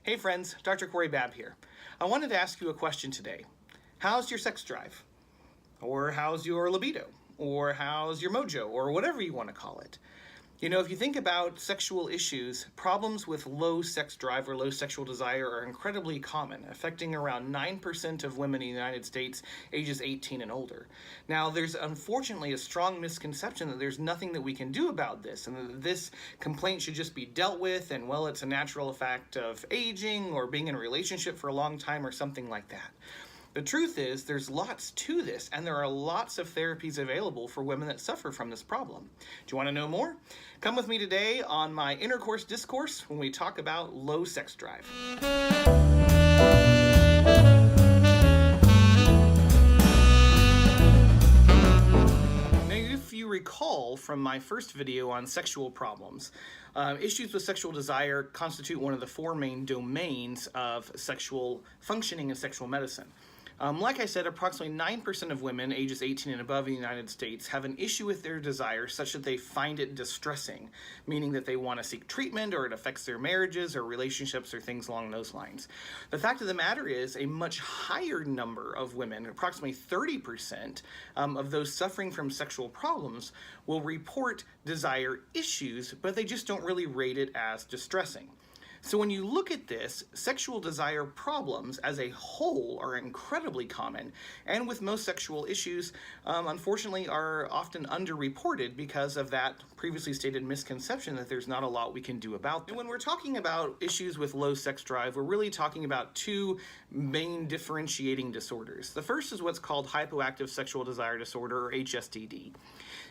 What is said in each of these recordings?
Hey friends, Dr. Corey Babb here. I wanted to ask you a question today. How's your sex drive? Or how's your libido? Or how's your mojo? Or whatever you want to call it. You know, if you think about sexual issues, problems with low sex drive or low sexual desire are incredibly common, affecting around 9% of women in the United States ages 18 and older. Now, there's unfortunately a strong misconception that there's nothing that we can do about this, and that this complaint should just be dealt with, and well, it's a natural effect of aging or being in a relationship for a long time or something like that. The truth is, there's lots to this, and there are lots of therapies available for women that suffer from this problem. Do you want to know more? Come with me today on my Intercourse Discourse when we talk about low sex drive. Now, if you recall from my first video on sexual problems, issues with sexual desire constitute one of the four main domains of sexual functioning in sexual medicine. Like I said, approximately 9% of women ages 18 and above in the United States have an issue with their desire such that they find it distressing, meaning that they want to seek treatment or it affects their marriages or relationships or things along those lines. The fact of the matter is a much higher number of women, approximately 30% of those suffering from sexual problems, will report desire issues, but they just don't really rate it as distressing. So when you look at this, sexual desire problems as a whole are incredibly common, and with most sexual issues, unfortunately, are often underreported because of that previously stated misconception that there's not a lot we can do about them. And when we're talking about issues with low sex drive, we're really talking about two main differentiating disorders. The first is what's called hypoactive sexual desire disorder, or HSDD.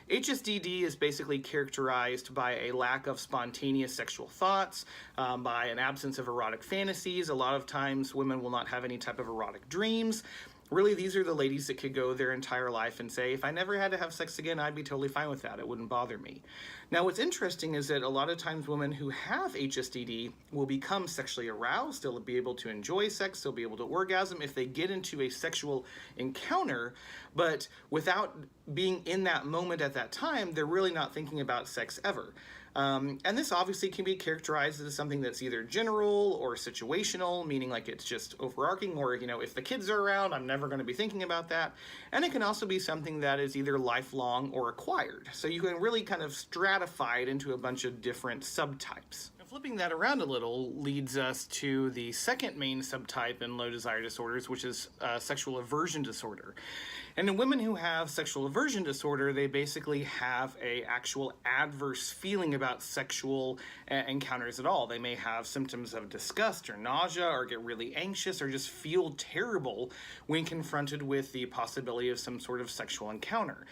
HSDD is basically characterized by a lack of spontaneous sexual thoughts, by an absence of erotic fantasies. A lot of times women will not have any type of erotic dreams. Really, these are the ladies that could go their entire life and say, if I never had to have sex again, I'd be totally fine with that. It wouldn't bother me. Now, what's interesting is that a lot of times women who have HSDD will become sexually aroused. They'll be able to enjoy sex. They'll be able to orgasm if they get into a sexual encounter. But without being in that moment at that time, they're really not thinking about sex ever. And this obviously can be characterized as something that's either general or situational, meaning like it's just overarching, or, you know, if the kids are around, I'm never going to be thinking about that. And it can also be something that is either lifelong or acquired. So you can really kind of stratify it into a bunch of different subtypes. Flipping that around a little leads us to the second main subtype in low desire disorders, which is sexual aversion disorder. And in women who have sexual aversion disorder, they basically have an actual adverse feeling about sexual encounters at all. They may have symptoms of disgust or nausea, or get really anxious, or just feel terrible when confronted with the possibility of some sort of sexual encounter.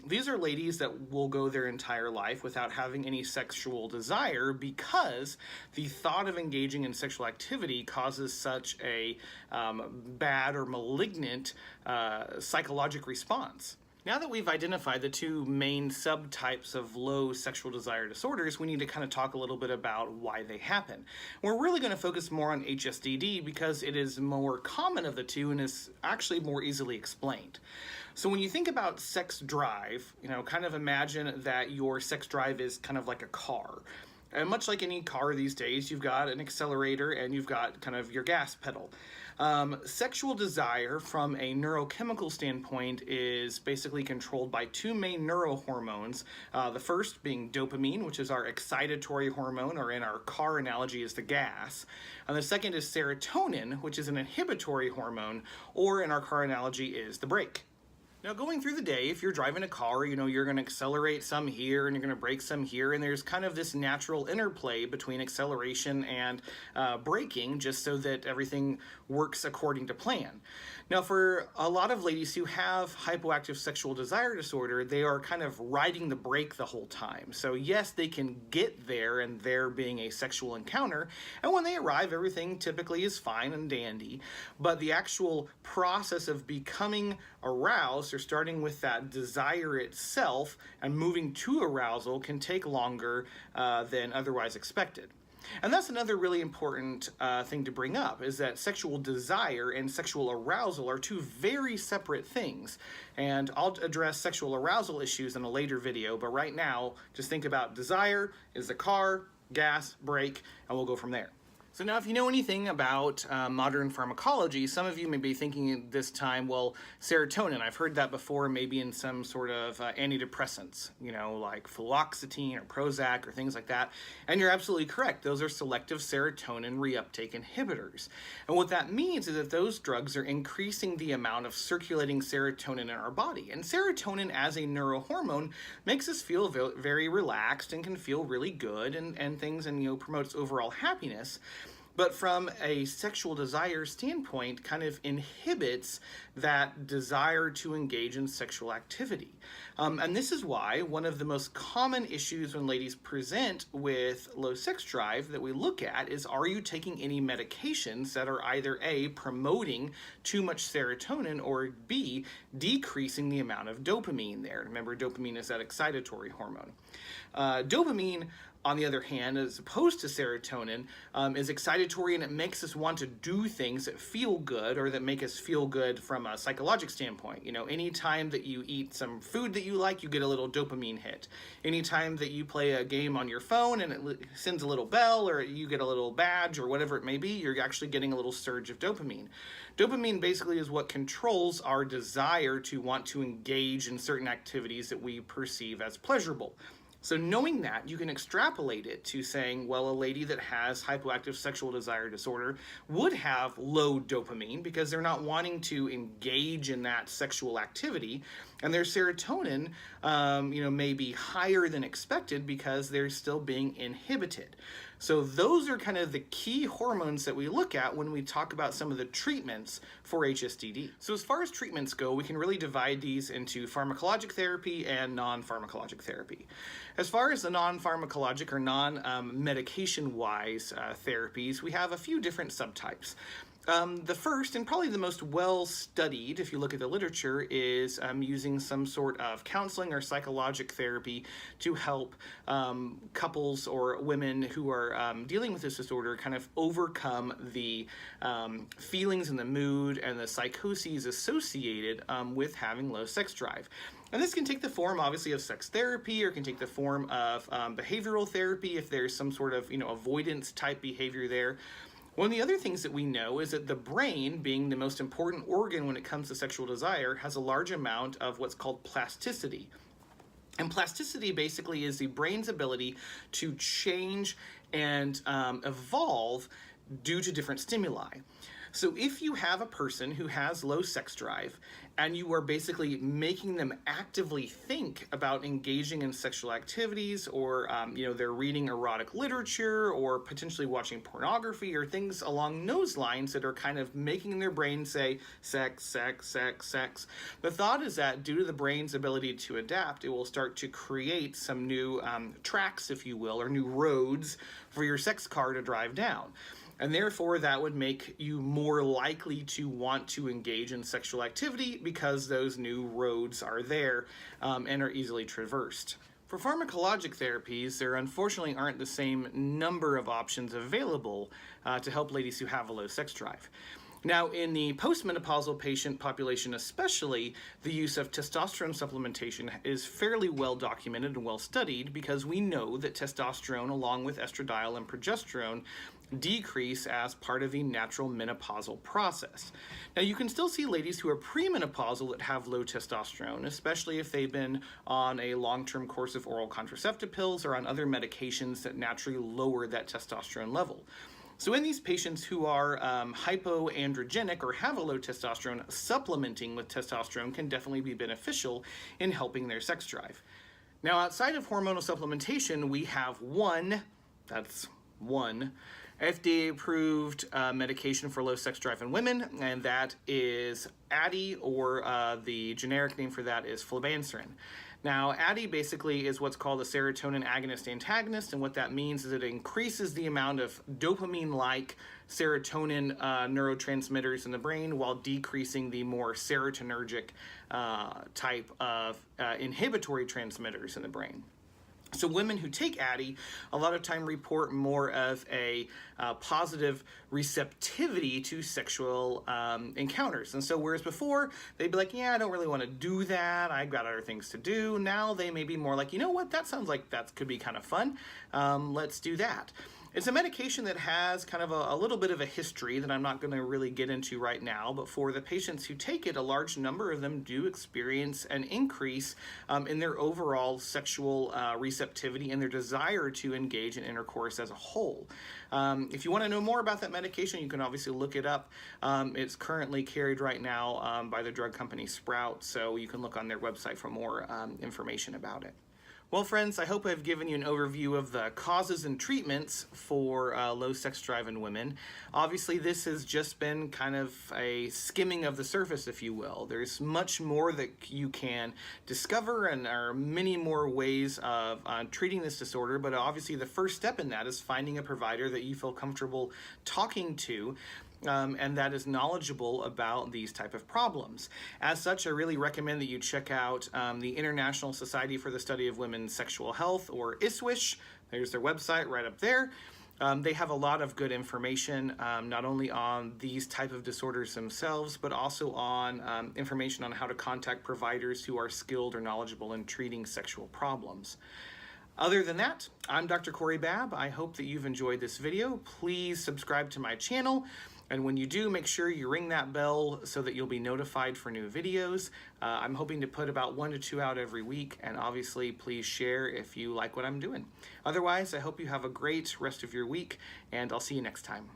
These are ladies that will go their entire life without having any sexual desire because the thought of engaging in sexual activity causes such a bad or malignant psychological response. Now that we've identified the two main subtypes of low sexual desire disorders, we need to kind of talk a little bit about why they happen. We're really going to focus more on HSDD because it is more common of the two and is actually more easily explained. So when you think about sex drive, you know, kind of imagine that your sex drive is kind of like a car. And much like any car these days, you've got an accelerator and you've got kind of your gas pedal. Sexual desire from a neurochemical standpoint is basically controlled by two main neurohormones. The first being dopamine, which is our excitatory hormone, or in our car analogy is the gas. And the second is serotonin, which is an inhibitory hormone, or in our car analogy is the brake. Now, going through the day, if you're driving a car, you know, you're going to accelerate some here and you're going to brake some here, and there's kind of this natural interplay between acceleration and braking, just so that everything works according to plan. Now, for a lot of ladies who have hypoactive sexual desire disorder, they are kind of riding the brake the whole time. So yes, they can get there, and there being a sexual encounter, and when they arrive, everything typically is fine and dandy, but the actual process of becoming aroused, or starting with that desire itself and moving to arousal, can take longer than otherwise expected. And that's another really important thing to bring up, is that sexual desire and sexual arousal are two very separate things. And I'll address sexual arousal issues in a later video, but right now, just think about desire is the car, gas, brake, and we'll go from there. So now if you know anything about modern pharmacology, some of you may be thinking at this time, well, serotonin, I've heard that before, maybe in some sort of antidepressants, like fluoxetine or Prozac or things like that. And you're absolutely correct. Those are selective serotonin reuptake inhibitors. And what that means is that those drugs are increasing the amount of circulating serotonin in our body. And serotonin as a neurohormone makes us feel very relaxed and can feel really good and things, and promotes overall happiness. But from a sexual desire standpoint, kind of inhibits that desire to engage in sexual activity. And this is why one of the most common issues when ladies present with low sex drive that we look at is, are you taking any medications that are either A, promoting too much serotonin, or B, decreasing the amount of dopamine there? Remember, dopamine is that excitatory hormone. Dopamine, on the other hand, as opposed to serotonin, is excitatory, and it makes us want to do things that feel good or that make us feel good from a psychological standpoint. Anytime that you eat some food that you like, you get a little dopamine hit. Anytime that you play a game on your phone and it sends a little bell, or you get a little badge or whatever it may be, you're actually getting a little surge of dopamine. Dopamine basically is what controls our desire to want to engage in certain activities that we perceive as pleasurable. So knowing that, you can extrapolate it to saying, well, a lady that has hypoactive sexual desire disorder would have low dopamine because they're not wanting to engage in that sexual activity, and their serotonin, may be higher than expected because they're still being inhibited. So those are kind of the key hormones that we look at when we talk about some of the treatments for HSDD. So as far as treatments go, we can really divide these into pharmacologic therapy and non-pharmacologic therapy. As far as the non-pharmacologic or non-medication-wise therapies, we have a few different subtypes. The first, and probably the most well-studied, if you look at the literature, is using some sort of counseling or psychologic therapy to help couples or women who are dealing with this disorder kind of overcome the feelings and the mood and the psychoses associated with having low sex drive. And this can take the form, obviously, of sex therapy, or can take the form of behavioral therapy if there's some sort of, avoidance-type behavior there. One of the other things that we know is that the brain, being the most important organ when it comes to sexual desire, has a large amount of what's called plasticity. And plasticity basically is the brain's ability to change and evolve due to different stimuli. So if you have a person who has low sex drive and you are basically making them actively think about engaging in sexual activities, or they're reading erotic literature or potentially watching pornography or things along those lines that are kind of making their brain say sex, sex, sex, sex, the thought is that due to the brain's ability to adapt, it will start to create some new tracks, if you will, or new roads for your sex car to drive down. And therefore, that would make you more likely to want to engage in sexual activity because those new roads are there and are easily traversed. For pharmacologic therapies, there unfortunately aren't the same number of options available to help ladies who have a low sex drive. Now, in the postmenopausal patient population especially, the use of testosterone supplementation is fairly well documented and well studied, because we know that testosterone, along with estradiol and progesterone, decrease as part of the natural menopausal process. Now, you can still see ladies who are premenopausal that have low testosterone, especially if they've been on a long-term course of oral contraceptive pills or on other medications that naturally lower that testosterone level. So in these patients who are hypoandrogenic or have a low testosterone, supplementing with testosterone can definitely be beneficial in helping their sex drive. Now, outside of hormonal supplementation, we have one FDA-approved medication for low sex drive in women, and that is Addy, or the generic name for that is flibanserin. Now, Addy basically is what's called a serotonin agonist-antagonist, and what that means is it increases the amount of dopamine-like serotonin neurotransmitters in the brain while decreasing the more serotonergic type of inhibitory transmitters in the brain. So women who take Addy a lot of time report more of a positive receptivity to sexual encounters. And so whereas before they'd be like, yeah, I don't really want to do that, I've got other things to do, now they may be more like, you know what, that sounds like that could be kind of fun, let's do that. It's a medication that has kind of a little bit of a history that I'm not going to really get into right now, but for the patients who take it, a large number of them do experience an increase in their overall sexual receptivity and their desire to engage in intercourse as a whole. If you want to know more about that medication, you can obviously look it up. It's currently carried right now by the drug company Sprout, so you can look on their website for more information about it. Well, friends, I hope I've given you an overview of the causes and treatments for low sex drive in women. Obviously, this has just been kind of a skimming of the surface, if you will. There's much more that you can discover, and there are many more ways of treating this disorder, but obviously the first step in that is finding a provider that you feel comfortable talking to, and that is knowledgeable about these type of problems. As such, I really recommend that you check out the International Society for the Study of Women's Sexual Health, or ISWISH. There's their website right up there. They have a lot of good information, not only on these type of disorders themselves, but also on information on how to contact providers who are skilled or knowledgeable in treating sexual problems. Other than that, I'm Dr. Corey Babb. I hope that you've enjoyed this video. Please subscribe to my channel. And when you do, make sure you ring that bell so that you'll be notified for new videos. I'm hoping to put about 1 to 2 out every week, and obviously please share if you like what I'm doing. Otherwise, I hope you have a great rest of your week, and I'll see you next time.